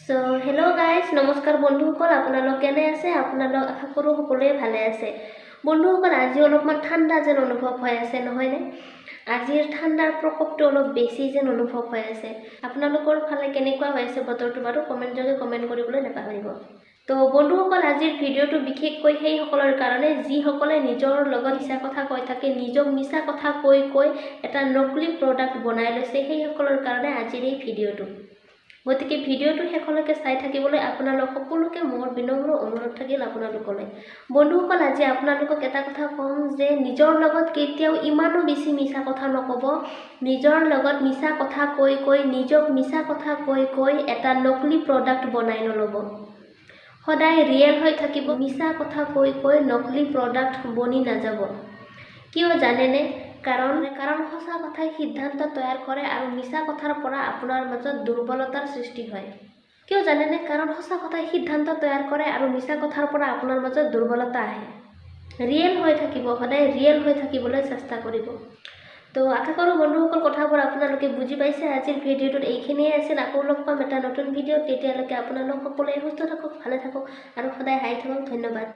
So hello' guys, নমস্কাৰ বন্ধুসকল। আপোনালোক কেনে আছে? আপোনালোক আশা কৰোঁ সকলোৱে ভালে আছে। বন্ধুসকল, আজি অলপমান ঠাণ্ডা যেন অনুভৱ হৈ আছে, নহয়নে? আজিৰ ঠাণ্ডাৰ প্ৰকোপটো অলপ বেছি যেন অনুভৱ হৈ আছে। আপোনালোকৰ ফালে কেনেকুৱা হৈ আছে বতৰটো বাৰু কমেণ্টযোগে কমেণ্ট কৰিবলৈ নাপাহৰিব। তো বন্ধুসকল, আজিৰ ভিডিঅ'টো বিশেষকৈ সেইসকলৰ কাৰণে যিসকলে নিজৰ লগত মিছা কথা কৈ থাকে, নিজক মিছা কথা কৈ কৈ এটা নকলি প্ৰডাক্ট বনাই লৈছে, সেইসকলৰ কাৰণে আজিৰ এই ভিডিঅ'টো। গতিকে ভিডিঅ'টো শেষলৈকে চাই থাকিবলৈ আপোনালোক সকলোকে মোৰ বিনম্ৰ অনুৰোধ থাকিল আপোনালোকলৈ। বন্ধুসকল, আজি আপোনালোকক এটা কথা ক'ম যে নিজৰ লগত কেতিয়াও ইমানো বেছি মিছা কথা নক'ব। নিজৰ লগত মিছা কথা কৈ কৈ, নিজক মিছা কথা কৈ কৈ এটা নকলি প্ৰডাক্ট বনাই নল'ব। সদায় ৰিয়েল হৈ থাকিব। মিছা কথা কৈ কৈ নকলি প্ৰডাক্ট বনি নাযাব। কিয় জানেনে? কাৰণ সঁচা কথাই সিদ্ধান্ত তৈয়াৰ কৰে আৰু মিছা কথাৰ পৰা আপোনাৰ মাজত দুৰ্বলতাৰ সৃষ্টি হয়। কিয় জানেনে? কাৰণ সঁচা কথাই সিদ্ধান্ত তৈয়াৰ কৰে আৰু মিছা কথাৰ পৰা আপোনাৰ মাজত দুৰ্বলতা আহে। ৰিয়েল হৈ থাকিব, সদায় ৰিয়েল হৈ থাকিবলৈ চেষ্টা কৰিব। তো আশা কৰোঁ বন্ধুসকল, কথাবোৰ আপোনালোকে বুজি পাইছে। আজিৰ ভিডিঅ'টোত এইখিনিয়ে আছিল। আকৌ লগ পাম এটা নতুন ভিডিঅ'ত। তেতিয়ালৈকে আপোনালোক সকলোৱে সুস্থ থাকক, ভালে থাকক আৰু সদায় হাই থাকক। ধন্যবাদ।